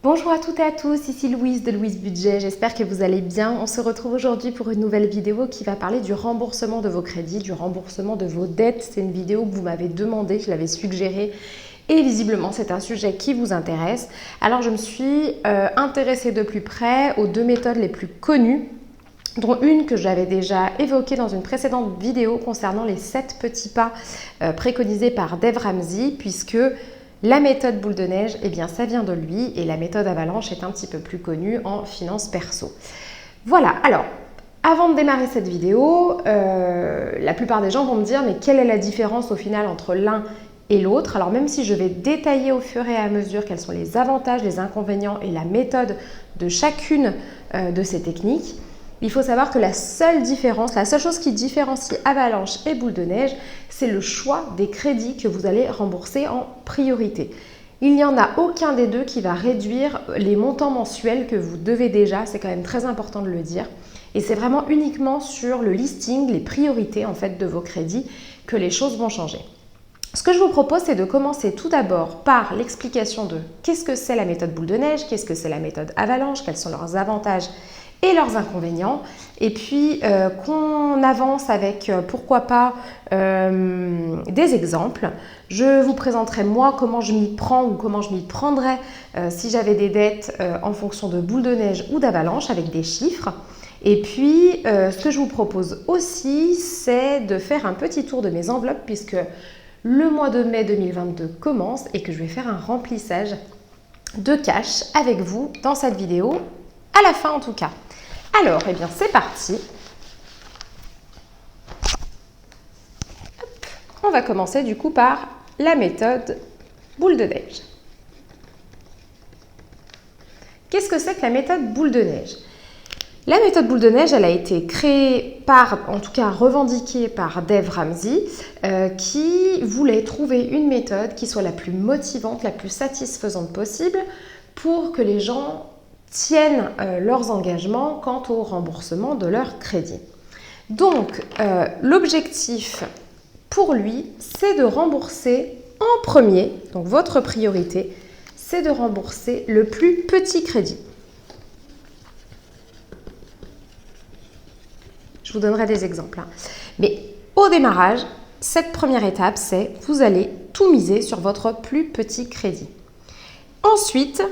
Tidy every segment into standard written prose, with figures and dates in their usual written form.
Bonjour à toutes et à tous, ici Louise de Louise Budget, j'espère que vous allez bien. On se retrouve aujourd'hui pour une nouvelle vidéo qui va parler du remboursement de vos crédits, du remboursement de vos dettes. C'est une vidéo que vous m'avez demandé, je l'avais suggérée et visiblement c'est un sujet qui vous intéresse. Alors je me suis intéressée de plus près aux deux méthodes les plus connues, dont une que j'avais déjà évoquée dans une précédente vidéo concernant les 7 petits pas préconisés par Dave Ramsey, puisque la méthode boule de neige, eh bien ça vient de lui, et la méthode avalanche est un petit peu plus connue en finance perso. Voilà, alors avant de démarrer cette vidéo, la plupart des gens vont me dire mais quelle est la différence au final entre l'un et l'autre? Alors même si je vais détailler au fur et à mesure quels sont les avantages, les inconvénients et la méthode de chacune de ces techniques, il faut savoir que la seule différence, la seule chose qui différencie avalanche et boule de neige, c'est le choix des crédits que vous allez rembourser en priorité. Il n'y en a aucun des deux qui va réduire les montants mensuels que vous devez déjà, c'est quand même très important de le dire. Et c'est vraiment uniquement sur le listing, les priorités en fait de vos crédits que les choses vont changer. Ce que je vous propose, c'est de commencer tout d'abord par l'explication de qu'est-ce que c'est la méthode boule de neige, qu'est-ce que c'est la méthode avalanche, quels sont leurs avantages et leurs inconvénients, et puis qu'on avance avec, pourquoi pas, des exemples. Je vous présenterai moi comment je m'y prends ou comment je m'y prendrais si j'avais des dettes en fonction de boule de neige ou d'avalanche avec des chiffres. Et puis, ce que je vous propose aussi, c'est de faire un petit tour de mes enveloppes puisque le mois de mai 2022 commence et que je vais faire un remplissage de cash avec vous dans cette vidéo, à la fin en tout cas. Alors, eh bien, c'est parti. Hop. On va commencer du coup par la méthode boule de neige. Qu'est-ce que c'est que la méthode boule de neige? La méthode boule de neige, elle a été créée par, en tout cas revendiquée par Dave Ramsey, qui voulait trouver une méthode qui soit la plus motivante, la plus satisfaisante possible pour que les gens tiennent leurs engagements quant au remboursement de leurs crédits. Donc, l'objectif pour lui, c'est de rembourser en premier, donc votre priorité, c'est de rembourser le plus petit crédit. Je vous donnerai des exemples. Mais au démarrage, cette première étape, c'est vous allez tout miser sur votre plus petit crédit. Ensuite,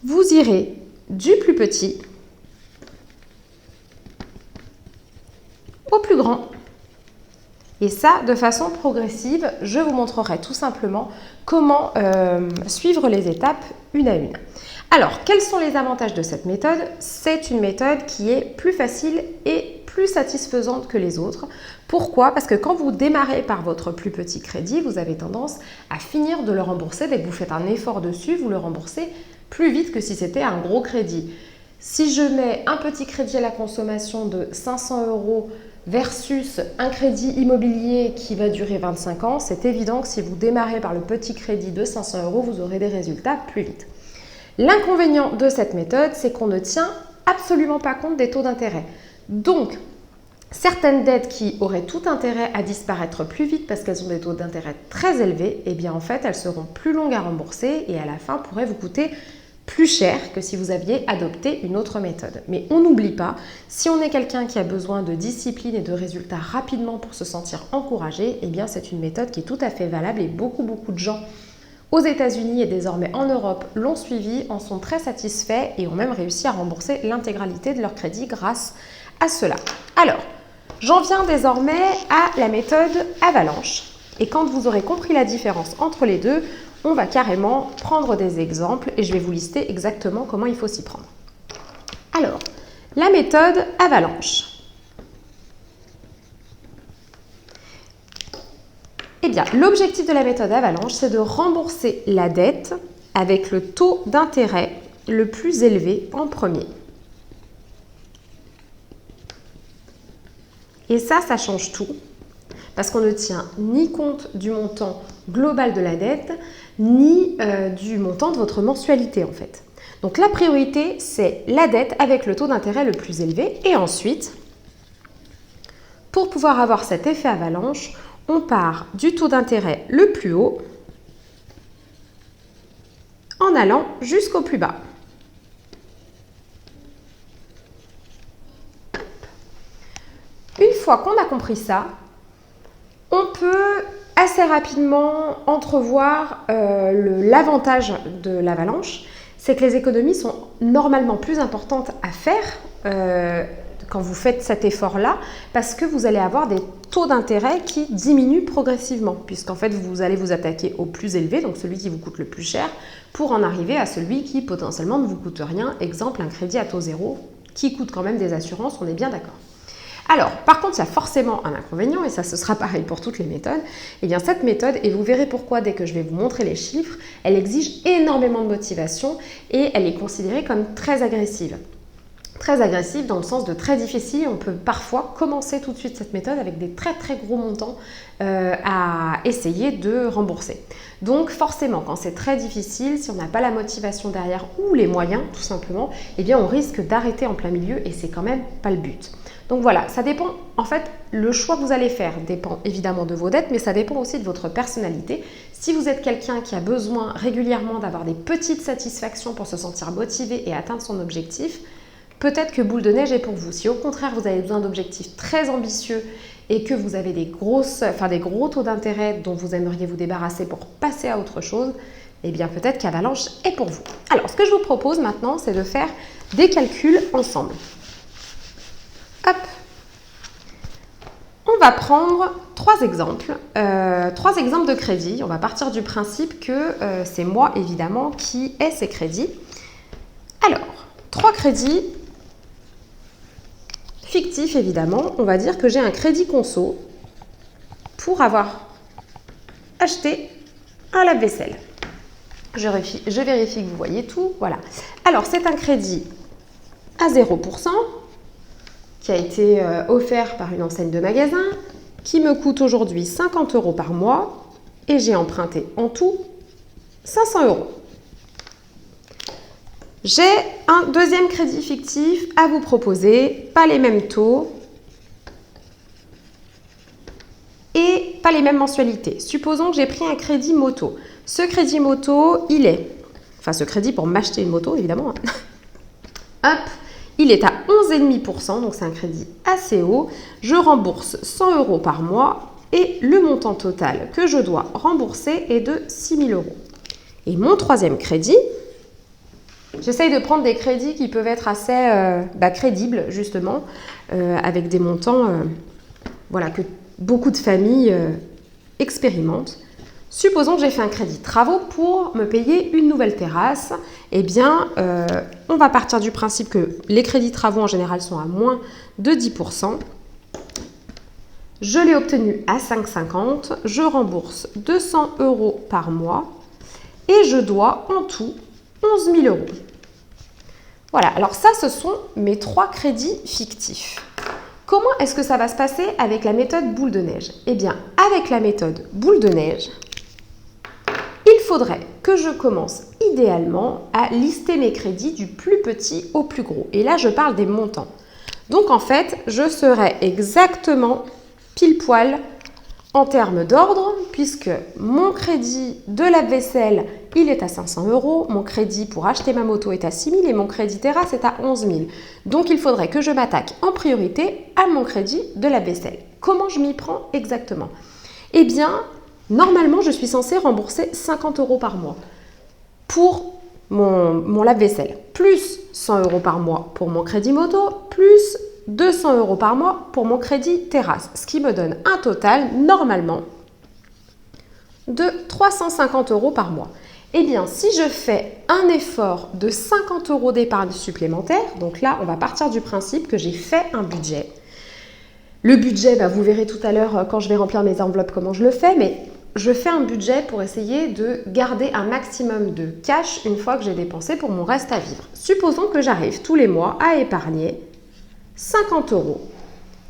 vous irez du plus petit au plus grand. Et ça, de façon progressive, je vous montrerai tout simplement comment suivre les étapes une à une. Alors, quels sont les avantages de cette méthode? C'est une méthode qui est plus facile et plus satisfaisante que les autres. Pourquoi? Parce que quand vous démarrez par votre plus petit crédit, vous avez tendance à finir de le rembourser. Dès que vous faites un effort dessus, vous le remboursez plus vite que si c'était un gros crédit. Si je mets un petit crédit à la consommation de 500 € versus un crédit immobilier qui va durer 25 ans, c'est évident que si vous démarrez par le petit crédit de 500 €, vous aurez des résultats plus vite. L'inconvénient de cette méthode, c'est qu'on ne tient absolument pas compte des taux d'intérêt. Donc, certaines dettes qui auraient tout intérêt à disparaître plus vite parce qu'elles ont des taux d'intérêt très élevés, eh bien en fait, elles seront plus longues à rembourser et à la fin pourraient vous coûter plus cher que si vous aviez adopté une autre méthode. Mais on n'oublie pas, si on est quelqu'un qui a besoin de discipline et de résultats rapidement pour se sentir encouragé, eh bien c'est une méthode qui est tout à fait valable et beaucoup de gens aux États-Unis et désormais en Europe l'ont suivi, en sont très satisfaits et ont même réussi à rembourser l'intégralité de leur crédit grâce à cela. Alors, j'en viens désormais à la méthode avalanche. Et quand vous aurez compris la différence entre les deux, on va carrément prendre des exemples et je vais vous lister exactement comment il faut s'y prendre. Alors, la méthode avalanche. Eh bien, l'objectif de la méthode avalanche, c'est de rembourser la dette avec le taux d'intérêt le plus élevé en premier. Et ça change tout, parce qu'on ne tient ni compte du montant global de la dette, ni du montant de votre mensualité en fait. Donc la priorité, c'est la dette avec le taux d'intérêt le plus élevé. Et ensuite, pour pouvoir avoir cet effet avalanche, on part du taux d'intérêt le plus haut en allant jusqu'au plus bas. Une fois qu'on a compris ça, on peut assez rapidement entrevoir l'avantage de l'avalanche, c'est que les économies sont normalement plus importantes à faire quand vous faites cet effort-là, parce que vous allez avoir des taux d'intérêt qui diminuent progressivement, puisqu'en fait vous allez vous attaquer au plus élevé, donc celui qui vous coûte le plus cher, pour en arriver à celui qui potentiellement ne vous coûte rien, exemple un crédit à taux zéro, qui coûte quand même des assurances, on est bien d'accord. Alors, par contre, il y a forcément un inconvénient, et ça ce sera pareil pour toutes les méthodes. Eh bien, cette méthode, et vous verrez pourquoi dès que je vais vous montrer les chiffres, elle exige énormément de motivation et elle est considérée comme très agressive. Très agressive dans le sens de très difficile. On peut parfois commencer tout de suite cette méthode avec des très très gros montants à essayer de rembourser. Donc forcément, quand c'est très difficile, si on n'a pas la motivation derrière ou les moyens tout simplement, eh bien on risque d'arrêter en plein milieu et c'est quand même pas le but. Donc voilà, ça dépend, en fait, le choix que vous allez faire dépend évidemment de vos dettes, mais ça dépend aussi de votre personnalité. Si vous êtes quelqu'un qui a besoin régulièrement d'avoir des petites satisfactions pour se sentir motivé et atteindre son objectif, peut-être que Boule de Neige est pour vous. Si au contraire vous avez besoin d'objectifs très ambitieux et que vous avez des gros taux d'intérêt dont vous aimeriez vous débarrasser pour passer à autre chose, eh bien peut-être qu'Avalanche est pour vous. Alors ce que je vous propose maintenant, c'est de faire des calculs ensemble. Hop. On va prendre trois exemples de crédits. On va partir du principe que c'est moi évidemment qui ai ces crédits. Alors, 3 crédits fictif évidemment, on va dire que j'ai un crédit conso pour avoir acheté un lave-vaisselle. Je vérifie que vous voyez tout, voilà. Alors c'est un crédit à 0% qui a été offert par une enseigne de magasin qui me coûte aujourd'hui 50 € par mois et j'ai emprunté en tout 500 €. J'ai un deuxième crédit fictif à vous proposer, pas les mêmes taux et pas les mêmes mensualités. Supposons que j'ai pris un crédit moto. Ce crédit moto, ce crédit pour m'acheter une moto évidemment, hop, il est à 11,5%, donc c'est un crédit assez haut. Je rembourse 100 € par mois et le montant total que je dois rembourser est de 6 000 €. Et mon troisième crédit, j'essaye de prendre des crédits qui peuvent être assez crédibles, justement, avec des montants que beaucoup de familles expérimentent. Supposons que j'ai fait un crédit travaux pour me payer une nouvelle terrasse. Eh bien, on va partir du principe que les crédits travaux en général sont à moins de 10%. Je l'ai obtenu à 5,50 €. Je rembourse 200 € par mois et je dois en tout 11 000 €. Voilà, alors ça, ce sont mes 3 crédits fictifs. Comment est-ce que ça va se passer avec la méthode boule de neige? Eh bien, avec la méthode boule de neige, il faudrait que je commence idéalement à lister mes crédits du plus petit au plus gros. Et là, je parle des montants. Donc, en fait, je serai exactement pile poil en termes d'ordre, puisque mon crédit de lave-vaisselle, il est à 500 €, mon crédit pour acheter ma moto est à 6 000 € et mon crédit terrasse est à 11 000 €. Donc, il faudrait que je m'attaque en priorité à mon crédit de lave-vaisselle. Comment je m'y prends exactement? Eh bien, normalement, je suis censée rembourser 50 € par mois pour mon lave-vaisselle, plus 100 € par mois pour mon crédit moto, plus 200 € par mois pour mon crédit terrasse, ce qui me donne un total, normalement, de 350 € par mois. Eh bien, si je fais un effort de 50 € d'épargne supplémentaire, donc là, on va partir du principe que j'ai fait un budget. Le budget, vous verrez tout à l'heure quand je vais remplir mes enveloppes comment je le fais, mais je fais un budget pour essayer de garder un maximum de cash une fois que j'ai dépensé pour mon reste à vivre. Supposons que j'arrive tous les mois à épargner 50 €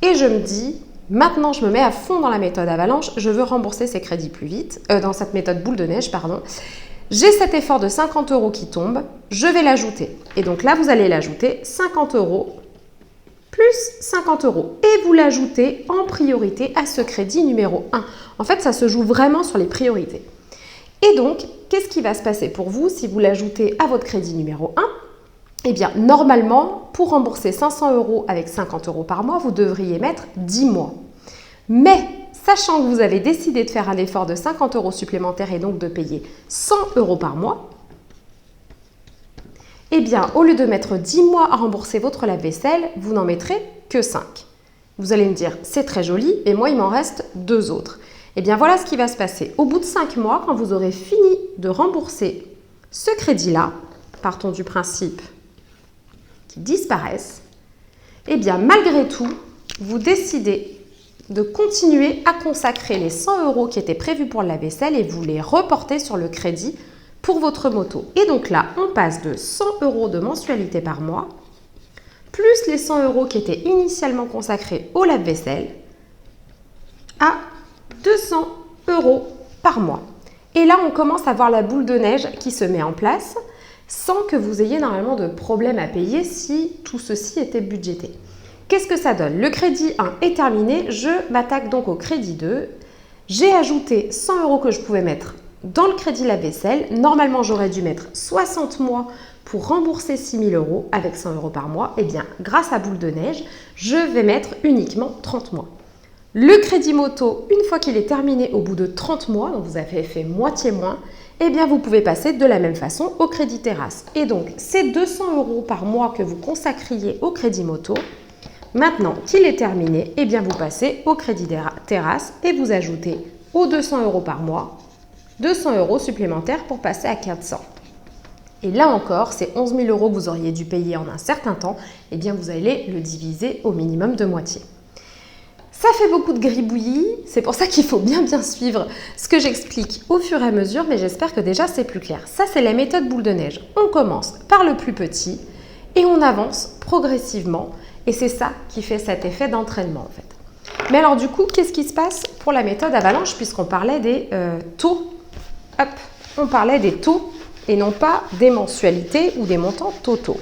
et je me dis, maintenant je me mets à fond dans la méthode avalanche, je veux rembourser ces crédits plus vite, dans cette méthode boule de neige, pardon. J'ai cet effort de 50 € qui tombe, je vais l'ajouter. Et donc là, vous allez l'ajouter 50 € plus 50 € et vous l'ajoutez en priorité à ce crédit numéro 1. En fait, ça se joue vraiment sur les priorités. Et donc, qu'est-ce qui va se passer pour vous si vous l'ajoutez à votre crédit numéro 1? Eh bien, normalement, pour rembourser 500 € avec 50 € par mois, vous devriez mettre 10 mois. Mais, sachant que vous avez décidé de faire un effort de 50 € supplémentaires et donc de payer 100 € par mois, eh bien, au lieu de mettre 10 mois à rembourser votre lave-vaisselle, vous n'en mettrez que 5. Vous allez me dire, c'est très joli, et moi, il m'en reste 2 autres. Eh bien, voilà ce qui va se passer. Au bout de 5 mois, quand vous aurez fini de rembourser ce crédit-là, partons du principe qu'ils disparaissent, eh bien, malgré tout, vous décidez de continuer à consacrer les 100 € qui étaient prévus pour le lave-vaisselle et vous les reportez sur le crédit pour votre moto. Et donc là, on passe de 100 € de mensualité par mois, plus les 100 € qui étaient initialement consacrés au lave-vaisselle, à 200 € par mois. Et là, on commence à voir la boule de neige qui se met en place sans que vous ayez normalement de problème à payer si tout ceci était budgété. Qu'est-ce que ça donne? Le crédit 1 est terminé, je m'attaque donc au crédit 2. J'ai ajouté 100 € que je pouvais mettre dans le crédit lave-vaisselle. Normalement, j'aurais dû mettre 60 mois pour rembourser 6 000 € avec 100 € par mois. Eh bien, grâce à boule de neige, je vais mettre uniquement 30 mois. Le crédit moto, une fois qu'il est terminé au bout de 30 mois, donc vous avez fait moitié moins, eh bien vous pouvez passer de la même façon au crédit terrasse. Et donc, ces 200 € par mois que vous consacriez au crédit moto, maintenant qu'il est terminé, eh bien vous passez au crédit terrasse et vous ajoutez aux 200 € par mois 200 € supplémentaires pour passer à 400. Et là encore, ces 11 000 € que vous auriez dû payer en un certain temps, eh bien vous allez le diviser au minimum de moitié. Ça fait beaucoup de gribouillis, c'est pour ça qu'il faut bien suivre ce que j'explique au fur et à mesure, mais j'espère que déjà c'est plus clair. Ça, c'est la méthode boule de neige. On commence par le plus petit et on avance progressivement et c'est ça qui fait cet effet d'entraînement en fait. Mais alors du coup, qu'est-ce qui se passe pour la méthode avalanche puisqu'on parlait des taux? Hop, on parlait des taux et non pas des mensualités ou des montants totaux.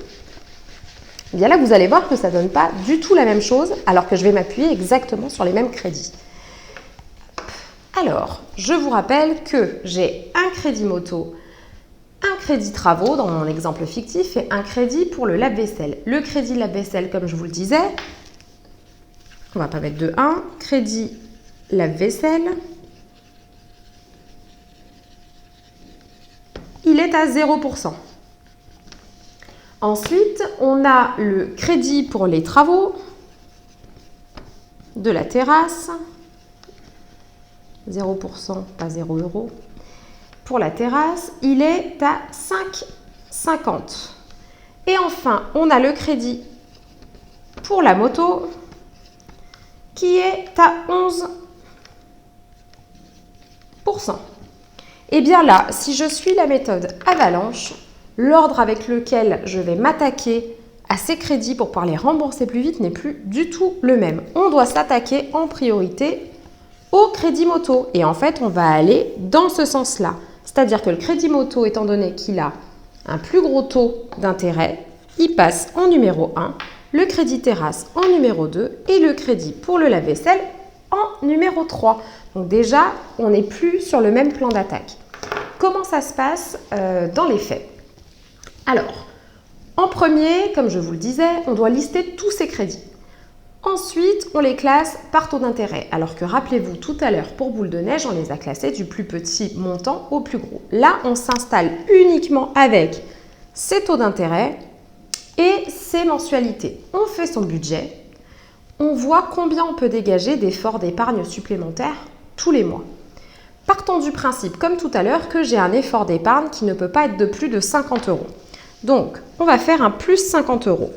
Eh bien là, vous allez voir que ça ne donne pas du tout la même chose, alors que je vais m'appuyer exactement sur les mêmes crédits. Alors, je vous rappelle que j'ai un crédit moto, un crédit travaux dans mon exemple fictif et un crédit pour le lave-vaisselle. Le crédit lave-vaisselle, comme je vous le disais, on ne va pas mettre de 1, crédit lave-vaisselle, il est à 0%. Ensuite, on a le crédit pour les travaux de la terrasse, 0%, pas 0 €. Pour la terrasse, il est à 5,50. Et enfin, on a le crédit pour la moto qui est à 11%. Et bien là, si je suis la méthode avalanche, l'ordre avec lequel je vais m'attaquer à ces crédits pour pouvoir les rembourser plus vite n'est plus du tout le même. On doit s'attaquer en priorité au crédit moto. Et en fait, on va aller dans ce sens-là. C'est-à-dire que le crédit moto, étant donné qu'il a un plus gros taux d'intérêt, il passe en numéro 1, le crédit terrasse en numéro 2 et le crédit pour le lave-vaisselle en numéro 3. Donc déjà, on n'est plus sur le même plan d'attaque. Comment ça se passe dans les faits? Alors, en premier, comme je vous le disais, on doit lister tous ces crédits. Ensuite, on les classe par taux d'intérêt. Alors que rappelez-vous, tout à l'heure, pour boule de neige, on les a classés du plus petit montant au plus gros. Là, on s'installe uniquement avec ces taux d'intérêt et ces mensualités. On fait son budget. On voit combien on peut dégager d'efforts d'épargne supplémentaires tous les mois. Partons du principe, comme tout à l'heure, que j'ai un effort d'épargne qui ne peut pas être de plus de 50 €. Donc, on va faire un plus 50 €.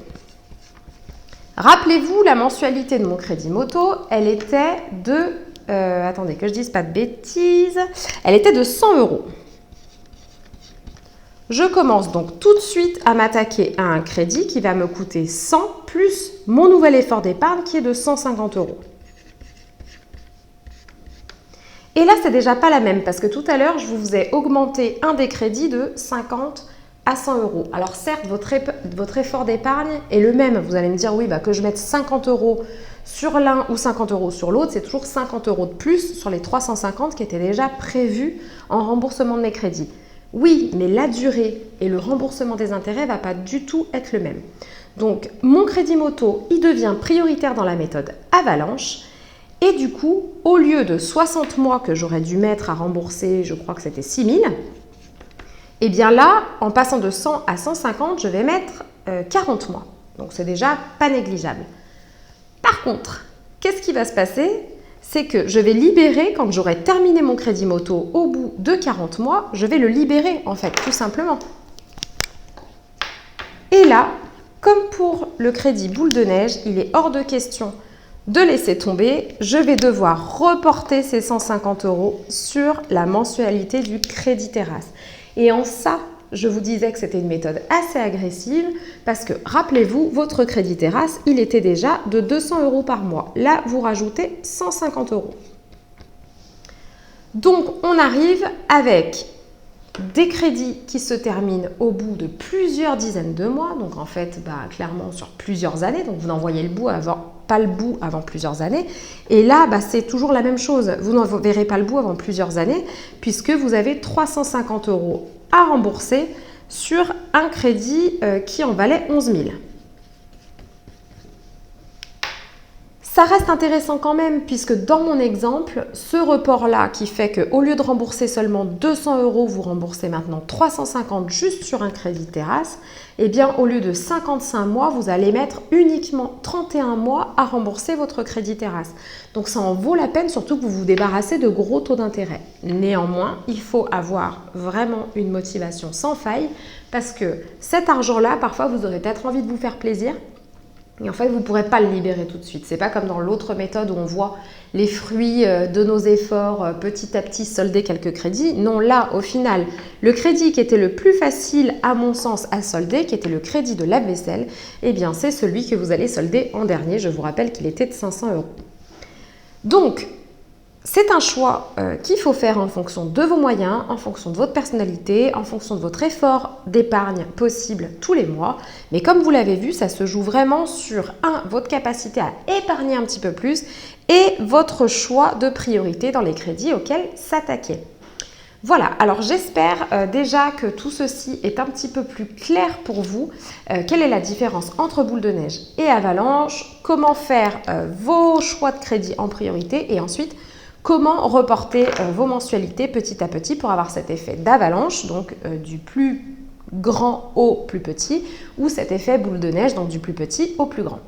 Rappelez-vous, la mensualité de mon crédit moto, elle était de... attendez, que je dise pas de bêtises. Elle était de 100 €. Je commence donc tout de suite à m'attaquer à un crédit qui va me coûter 100 plus mon nouvel effort d'épargne qui est de 150 €. Et là, c'est déjà pas la même parce que tout à l'heure, je vous ai augmenté un des crédits de 50 à 100 euros. Alors certes, votre effort d'épargne est le même. Vous allez me dire, oui, que je mette 50 euros sur l'un ou 50 euros sur l'autre, c'est toujours 50 euros de plus sur les 350 qui étaient déjà prévus en remboursement de mes crédits. Oui, mais la durée et le remboursement des intérêts ne va pas du tout être le même. Donc, mon crédit moto, il devient prioritaire dans la méthode Avalanche. Et du coup, au lieu de 60 mois que j'aurais dû mettre à rembourser, je crois que c'était 6 000, et bien là, en passant de 100 à 150, je vais mettre 40 mois. Donc, c'est déjà pas négligeable. Par contre, qu'est-ce qui va se passer? C'est que je vais libérer, quand j'aurai terminé mon crédit moto au bout de 40 mois, je vais le libérer en fait, tout simplement. Et là, comme pour le crédit boule de neige, il est hors de question de laisser tomber. Je vais devoir reporter ces 150 euros sur la mensualité du crédit terrasse. Et en ça, je vous disais que c'était une méthode assez agressive parce que, rappelez-vous, votre crédit terrasse, il était déjà de 200 euros par mois. Là, vous rajoutez 150 euros. Donc, on arrive avec des crédits qui se terminent au bout de plusieurs dizaines de mois. Donc, en fait, clairement, sur plusieurs années. Donc, vous n'en voyez pas le bout avant plusieurs années. Et là, c'est toujours la même chose. Vous n'en verrez pas le bout avant plusieurs années puisque vous avez 350 euros à rembourser sur un crédit qui en valait 11 000. Ça reste intéressant quand même puisque dans mon exemple, ce report-là qui fait qu'au lieu de rembourser seulement 200 euros, vous remboursez maintenant 350 juste sur un crédit terrasse, eh bien au lieu de 55 mois, vous allez mettre uniquement 31 mois à rembourser votre crédit terrasse. Donc ça en vaut la peine, surtout que vous vous débarrassez de gros taux d'intérêt. Néanmoins, il faut avoir vraiment une motivation sans faille parce que cet argent-là, parfois vous aurez peut-être envie de vous faire plaisir. Et en fait, vous ne pourrez pas le libérer tout de suite. Ce n'est pas comme dans l'autre méthode où on voit les fruits de nos efforts petit à petit solder quelques crédits. Non, là, au final, le crédit qui était le plus facile, à mon sens, à solder, qui était le crédit de lave-vaisselle, eh bien, c'est celui que vous allez solder en dernier. Je vous rappelle qu'il était de 500 euros. Donc, c'est un choix qu'il faut faire en fonction de vos moyens, en fonction de votre personnalité, en fonction de votre effort d'épargne possible tous les mois. Mais comme vous l'avez vu, ça se joue vraiment sur votre capacité à épargner un petit peu plus et votre choix de priorité dans les crédits auxquels s'attaquer. Voilà, alors j'espère déjà que tout ceci est un petit peu plus clair pour vous. Quelle est la différence entre boule de neige et avalanche? Comment faire vos choix de crédit en priorité et ensuite comment reporter vos mensualités petit à petit pour avoir cet effet d'avalanche, donc du plus grand au plus petit, ou cet effet boule de neige, donc du plus petit au plus grand.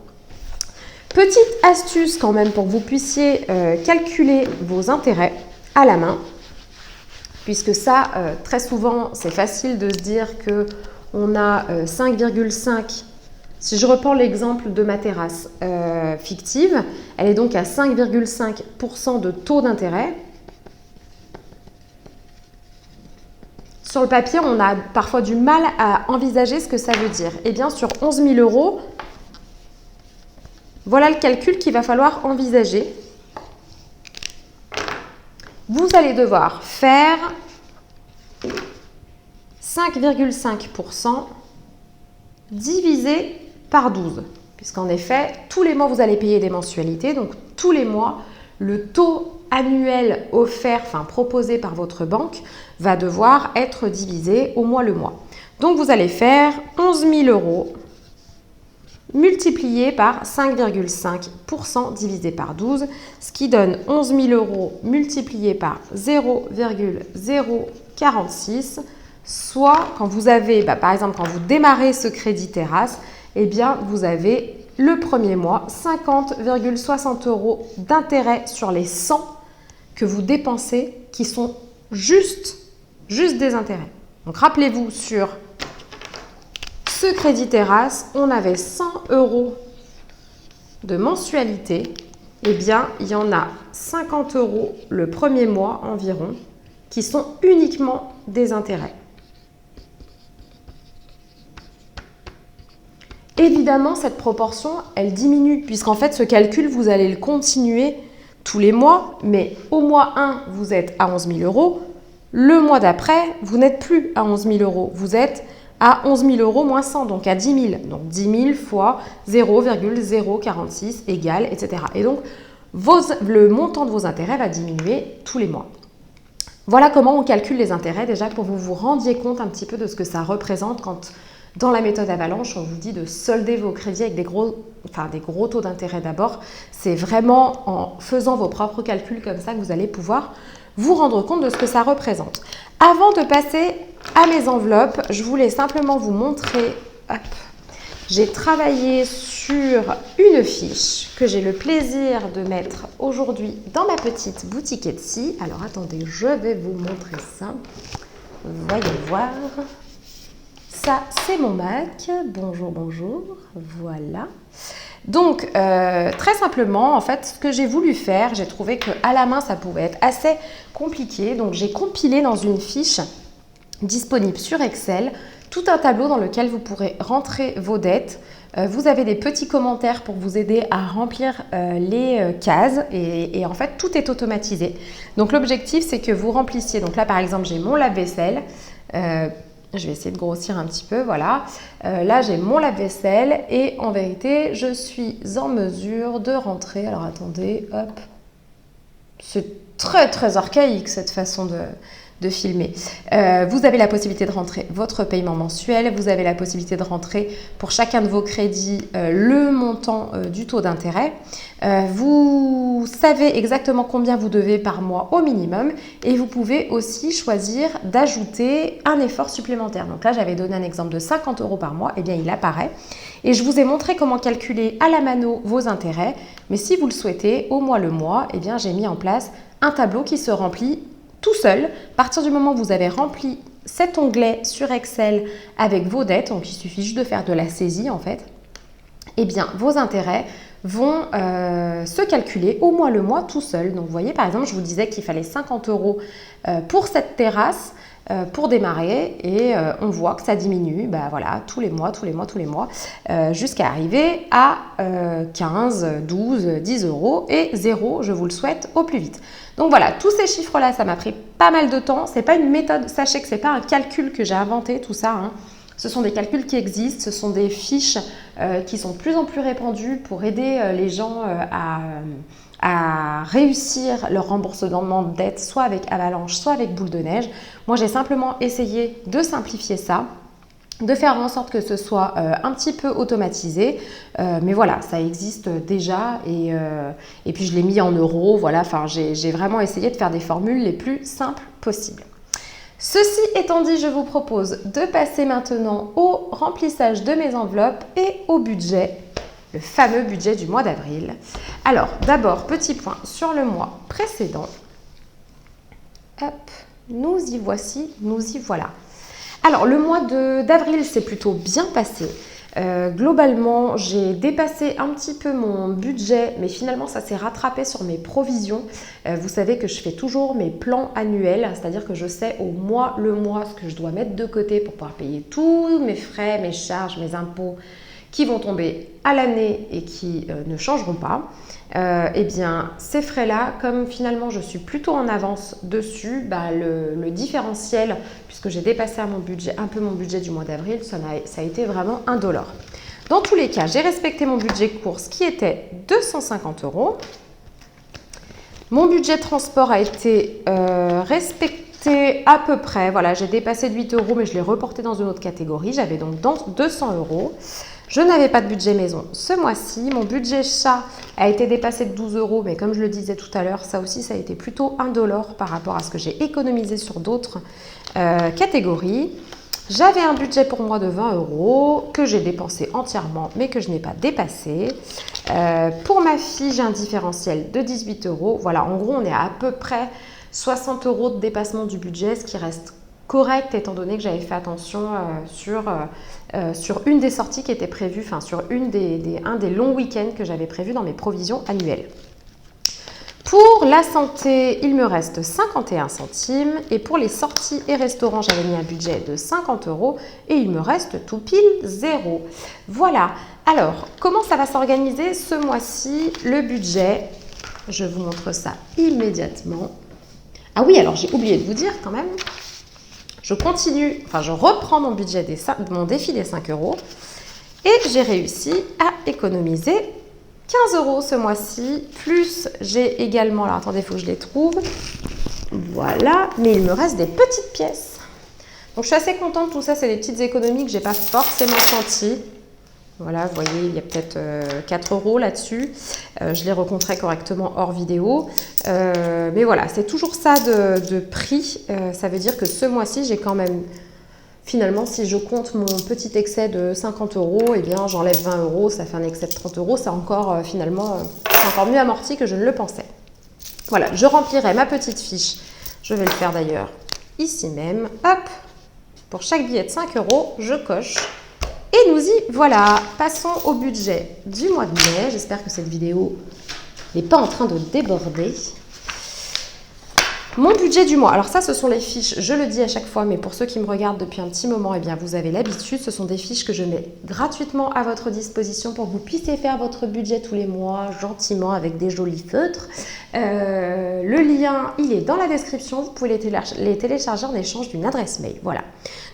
Petite astuce quand même pour que vous puissiez calculer vos intérêts à la main, puisque ça, très souvent, c'est facile de se dire qu'on a 5,5. Si je reprends l'exemple de ma terrasse fictive, elle est donc à 5,5% de taux d'intérêt. Sur le papier, on a parfois du mal à envisager ce que ça veut dire. Eh bien, sur 11 000 euros, voilà le calcul qu'il va falloir envisager. Vous allez devoir faire 5,5% divisé par 12. Puisqu'en effet, tous les mois, vous allez payer des mensualités. Donc, tous les mois, le taux annuel offert, proposé par votre banque, va devoir être divisé au mois le mois. Donc, vous allez faire 11 000 euros multiplié par 5,5% divisé par 12, ce qui donne 11 000 euros multiplié par 0,046, soit quand vous avez, par exemple, quand vous démarrez ce crédit terrasse, eh bien, vous avez le premier mois 50,60 euros d'intérêt sur les 100 que vous dépensez qui sont juste des intérêts. Donc, rappelez-vous, sur ce crédit terrasse, on avait 100 euros de mensualité. Eh bien, il y en a 50 euros le premier mois environ qui sont uniquement des intérêts. Évidemment, cette proportion, elle diminue puisqu'en fait, ce calcul, vous allez le continuer tous les mois, mais au mois 1, vous êtes à 11 000 euros. Le mois d'après, vous n'êtes plus à 11 000 euros. Vous êtes à 11 000 euros moins 100, donc à 10 000. Donc 10 000 fois 0,046 égale, etc. Et donc, le montant de vos intérêts va diminuer tous les mois. Voilà comment on calcule les intérêts, déjà pour que vous vous rendiez compte un petit peu de ce que ça représente quand, dans la méthode Avalanche, on vous dit de solder vos crédits avec des gros taux d'intérêt d'abord. C'est vraiment en faisant vos propres calculs comme ça que vous allez pouvoir vous rendre compte de ce que ça représente. Avant de passer à mes enveloppes, je voulais simplement vous montrer, j'ai travaillé sur une fiche que j'ai le plaisir de mettre aujourd'hui dans ma petite boutique Etsy. Alors attendez, je vais vous montrer ça. Voyons voir. Ça, c'est mon Mac. Bonjour, bonjour. Voilà. Donc, très simplement, en fait, ce que j'ai voulu faire, j'ai trouvé qu'à la main, ça pouvait être assez compliqué. Donc, j'ai compilé dans une fiche disponible sur Excel tout un tableau dans lequel vous pourrez rentrer vos dettes. Vous avez des petits commentaires pour vous aider à remplir les cases et en fait, tout est automatisé. Donc, l'objectif, c'est que vous remplissiez. Donc là, par exemple, j'ai mon lave-vaisselle. Je vais essayer de grossir un petit peu, voilà. Là, j'ai mon lave-vaisselle et en vérité, je suis en mesure de rentrer. Alors, attendez, hop. C'est très, très archaïque cette façon de filmer. Vous avez la possibilité de rentrer votre paiement mensuel. Vous avez la possibilité de rentrer pour chacun de vos crédits le montant du taux d'intérêt. Vous savez exactement combien vous devez par mois au minimum et vous pouvez aussi choisir d'ajouter un effort supplémentaire. Donc là, j'avais donné un exemple de 50 € par mois. Eh bien, il apparaît. Et je vous ai montré comment calculer à la mano vos intérêts. Mais si vous le souhaitez, au mois le mois, eh bien, j'ai mis en place un tableau qui se remplit tout seul. À partir du moment où vous avez rempli cet onglet sur Excel avec vos dettes, donc il suffit juste de faire de la saisie en fait, eh bien vos intérêts vont se calculer au mois le mois tout seul. Donc vous voyez par exemple, je vous disais qu'il fallait 50 € pour cette terrasse pour démarrer et on voit que ça diminue voilà, tous les mois, jusqu'à arriver à 15, 12, 10 € et 0, je vous le souhaite, au plus vite. Donc voilà, tous ces chiffres-là, ça m'a pris pas mal de temps. C'est pas une méthode, sachez que c'est pas un calcul que j'ai inventé, tout ça, hein. Ce sont des calculs qui existent, ce sont des fiches qui sont de plus en plus répandues pour aider les gens à réussir leur remboursement de dette, soit avec Avalanche, soit avec Boule de Neige. Moi, j'ai simplement essayé de simplifier ça, de faire en sorte que ce soit un petit peu automatisé. Mais voilà, ça existe déjà et puis je l'ai mis en euros. Voilà, enfin, j'ai vraiment essayé de faire des formules les plus simples possibles. Ceci étant dit, je vous propose de passer maintenant au remplissage de mes enveloppes et au budget, le fameux budget du mois d'avril. Alors, d'abord, petit point sur le mois précédent. Hop, nous y voici, nous y voilà. Alors, le mois d'avril s'est plutôt bien passé. Globalement, j'ai dépassé un petit peu mon budget, mais finalement, ça s'est rattrapé sur mes provisions. Vous savez que je fais toujours mes plans annuels, c'est-à-dire que je sais au mois le mois ce que je dois mettre de côté pour pouvoir payer tous mes frais, mes charges, mes impôts qui vont tomber à l'année et qui ne changeront pas. Eh bien, ces frais-là, comme finalement je suis plutôt en avance dessus, le différentiel, puisque j'ai dépassé un peu mon budget du mois d'avril, ça a été vraiment $1. Dans tous les cas, j'ai respecté mon budget course qui était 250 €. Mon budget transport a été respecté à peu près. Voilà, j'ai dépassé de 8 €, mais je l'ai reporté dans une autre catégorie. J'avais donc 200 €. Je n'avais pas de budget maison ce mois-ci. Mon budget chat a été dépassé de 12 €, mais comme je le disais tout à l'heure, ça aussi, ça a été plutôt $1 par rapport à ce que j'ai économisé sur d'autres catégories. J'avais un budget pour moi de 20 € que j'ai dépensé entièrement, mais que je n'ai pas dépassé. Pour ma fille, j'ai un différentiel de 18 €. Voilà, en gros, on est à peu près 60 € de dépassement du budget, ce qui reste correct étant donné que j'avais fait attention sur une des sorties qui était prévue, enfin sur un des longs week-ends que j'avais prévu dans mes provisions annuelles. Pour la santé, il me reste 51 centimes et pour les sorties et restaurants, j'avais mis un budget de 50 € et il me reste tout pile 0. Voilà. Alors, comment ça va s'organiser ce mois-ci, le budget? Je vous montre ça immédiatement. Ah oui, alors j'ai oublié de vous dire quand même. je continue, enfin je reprends mon budget mon défi des 5 euros et j'ai réussi à économiser 15 euros ce mois-ci. Plus j'ai également, alors attendez, il faut que je les trouve. Voilà, mais il me reste des petites pièces. Donc je suis assez contente, tout ça c'est des petites économies que je n'ai pas forcément senties. Voilà, vous voyez, il y a peut-être 4 euros là-dessus. Je les recompterai correctement hors vidéo. Mais voilà, c'est toujours ça de prix. Ça veut dire que ce mois-ci, j'ai quand même, finalement, si je compte mon petit excès de 50 euros, eh bien j'enlève 20 euros, ça fait un excès de 30 euros. C'est encore, finalement, c'est encore mieux amorti que je ne le pensais. Voilà, je remplirai ma petite fiche. Je vais le faire d'ailleurs ici même. Hop, pour chaque billet de 5 euros, je coche. Et nous y voilà. Passons au budget du mois de mai. J'espère que cette vidéo n'est pas en train de déborder. Mon budget du mois. Alors ça, ce sont les fiches. Je le dis à chaque fois, mais pour ceux qui me regardent depuis un petit moment, eh bien, vous avez l'habitude. Ce sont des fiches que je mets gratuitement à votre disposition pour que vous puissiez faire votre budget tous les mois, gentiment, avec des jolis feutres. Le lien, il est dans la description. Vous pouvez les télécharger en échange d'une adresse mail. Voilà.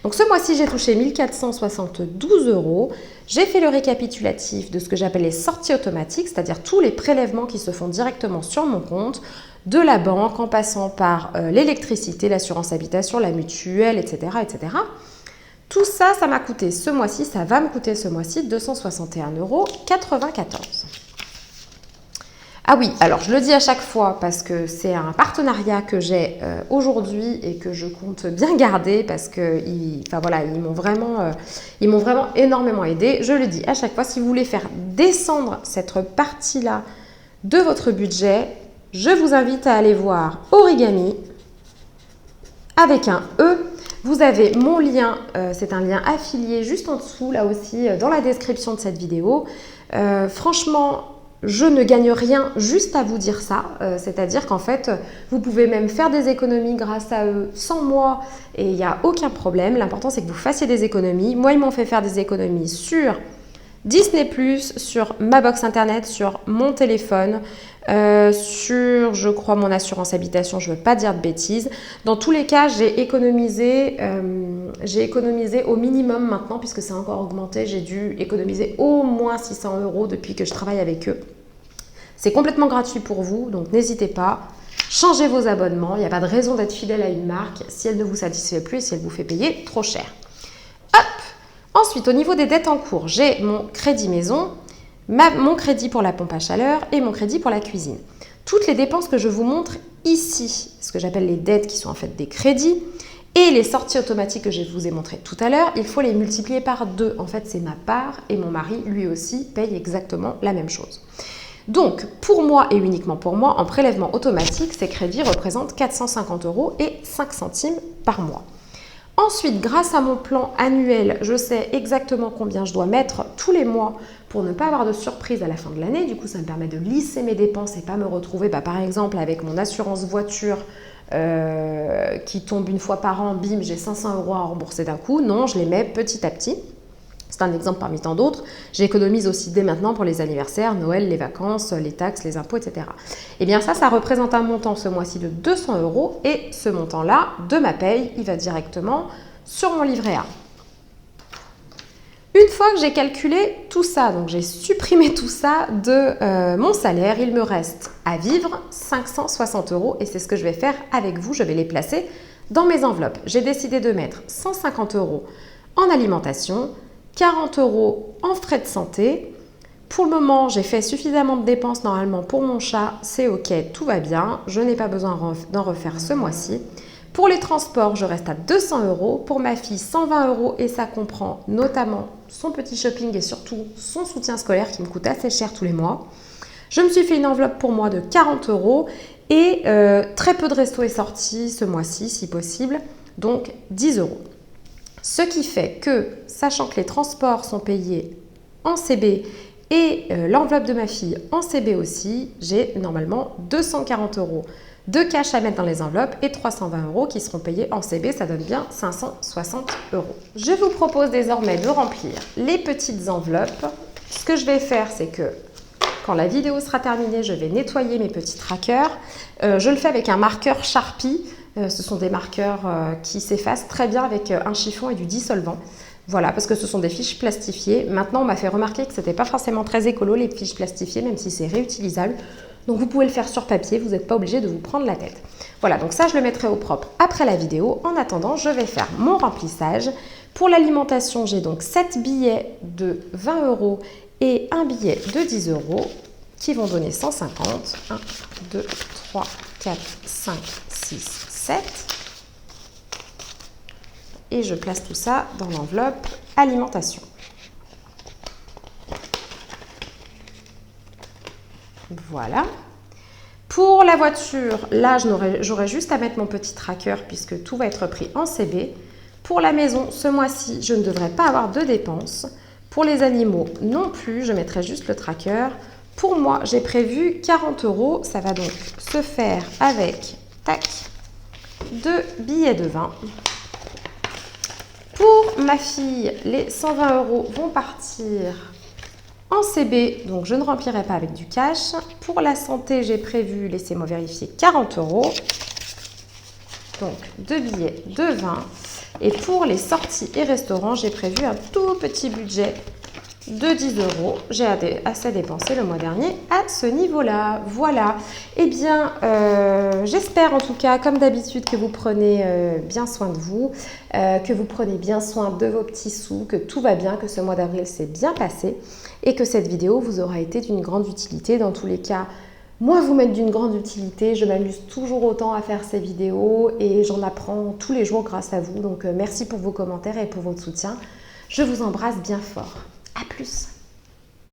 Donc ce mois-ci, j'ai touché 1472 euros. J'ai fait le récapitulatif de ce que j'appelle les sorties automatiques, c'est-à-dire tous les prélèvements qui se font directement sur mon compte, de la banque, en passant par l'électricité, l'assurance habitation, la mutuelle, etc., etc. Tout ça, ça m'a coûté ce mois-ci, ça va me coûter ce mois-ci 261,94 euros. Ah oui, alors je le dis à chaque fois parce que c'est un partenariat que j'ai aujourd'hui et que je compte bien garder parce que ils m'ont vraiment énormément aidé. Je le dis à chaque fois, si vous voulez faire descendre cette partie-là de votre budget, je vous invite à aller voir Origami avec un E. Vous avez mon lien, c'est un lien affilié juste en dessous, là aussi, dans la description de cette vidéo. Franchement, je ne gagne rien juste à vous dire ça, c'est-à-dire qu'en fait, vous pouvez même faire des économies grâce à eux sans moi et il n'y a aucun problème. L'important, c'est que vous fassiez des économies. Moi, ils m'ont fait faire des économies sur Disney+, sur ma box internet, sur mon téléphone, sur, je crois, mon assurance habitation, je ne veux pas dire de bêtises. Dans tous les cas, j'ai économisé au minimum maintenant, puisque c'est encore augmenté. J'ai dû économiser au moins 600 euros depuis que je travaille avec eux. C'est complètement gratuit pour vous, donc n'hésitez pas. Changez vos abonnements, il n'y a pas de raison d'être fidèle à une marque si elle ne vous satisfait plus et si elle vous fait payer trop cher. Hop! Ensuite, au niveau des dettes en cours, j'ai mon crédit maison, mon crédit pour la pompe à chaleur et mon crédit pour la cuisine. Toutes les dépenses que je vous montre ici, ce que j'appelle les dettes qui sont en fait des crédits, et les sorties automatiques que je vous ai montrées tout à l'heure, il faut les multiplier par 2. En fait, c'est ma part et mon mari, lui aussi, paye exactement la même chose. Donc, pour moi et uniquement pour moi, en prélèvement automatique, ces crédits représentent 450 euros et 5 centimes par mois. Ensuite, grâce à mon plan annuel, je sais exactement combien je dois mettre tous les mois pour ne pas avoir de surprise à la fin de l'année. Du coup, ça me permet de lisser mes dépenses et pas me retrouver, par exemple, avec mon assurance voiture qui tombe une fois par an, bim, j'ai 500 euros à rembourser d'un coup. Non, je les mets petit à petit. C'est un exemple parmi tant d'autres. J'économise aussi dès maintenant pour les anniversaires, Noël, les vacances, les taxes, les impôts, etc. Et bien ça représente un montant ce mois-ci de 200 euros et ce montant-là, de ma paye, il va directement sur mon livret A. Une fois que j'ai calculé tout ça, donc j'ai supprimé tout ça de mon salaire, il me reste à vivre 560 euros et c'est ce que je vais faire avec vous. Je vais les placer dans mes enveloppes. J'ai décidé de mettre 150 euros en alimentation, 40 euros en frais de santé. Pour le moment, j'ai fait suffisamment de dépenses normalement pour mon chat. C'est ok, tout va bien. Je n'ai pas besoin d'en refaire ce mois-ci. Pour les transports, je reste à 200 euros. Pour ma fille, 120 euros et ça comprend notamment son petit shopping et surtout son soutien scolaire qui me coûte assez cher tous les mois. Je me suis fait une enveloppe pour moi de 40 euros et très peu de restos et sorties ce mois-ci si possible, donc 10 euros. Ce qui fait que, sachant que les transports sont payés en CB et l'enveloppe de ma fille en CB aussi, j'ai normalement 240 euros de cash à mettre dans les enveloppes et 320 euros qui seront payés en CB, ça donne bien 560 euros. Je vous propose désormais de remplir les petites enveloppes. Ce que je vais faire, c'est que quand la vidéo sera terminée, je vais nettoyer mes petits trackers. Je le fais avec un marqueur Sharpie. Ce sont des marqueurs qui s'effacent très bien avec un chiffon et du dissolvant. Voilà, parce que ce sont des fiches plastifiées. Maintenant, on m'a fait remarquer que ce n'était pas forcément très écolo, les fiches plastifiées, même si c'est réutilisable. Donc, vous pouvez le faire sur papier, vous n'êtes pas obligé de vous prendre la tête. Voilà, donc ça, je le mettrai au propre après la vidéo. En attendant, je vais faire mon remplissage. Pour l'alimentation, j'ai donc 7 billets de 20 € et un billet de 10 € qui vont donner 150. 1, 2, 3, 4, 5, 6, 7. Et je place tout ça dans l'enveloppe alimentation. Voilà. Pour la voiture, là, j'aurai juste à mettre mon petit tracker puisque tout va être pris en CB. Pour la maison, ce mois-ci, je ne devrais pas avoir de dépenses. Pour les animaux, non plus, je mettrai juste le tracker. Pour moi, j'ai prévu 40 €. Ça va donc se faire avec, tac, 2 billets de 20. Pour ma fille, les 120 € vont partir en CB, donc je ne remplirai pas avec du cash. Pour la santé, j'ai prévu, laissez-moi vérifier, 40 €. Donc 2 billets de 20. Et pour les sorties et restaurants, j'ai prévu un tout petit budget de 10 €. J'ai assez dépensé le mois dernier à ce niveau-là. Voilà. Eh bien, j'espère en tout cas, comme d'habitude, que vous prenez bien soin de vous, que vous prenez bien soin de vos petits sous, que tout va bien, que ce mois d'avril s'est bien passé et que cette vidéo vous aura été d'une grande utilité. Dans tous les cas, moi, vous m'êtes d'une grande utilité. Je m'amuse toujours autant à faire ces vidéos et j'en apprends tous les jours grâce à vous. Donc, merci pour vos commentaires et pour votre soutien. Je vous embrasse bien fort. À plus!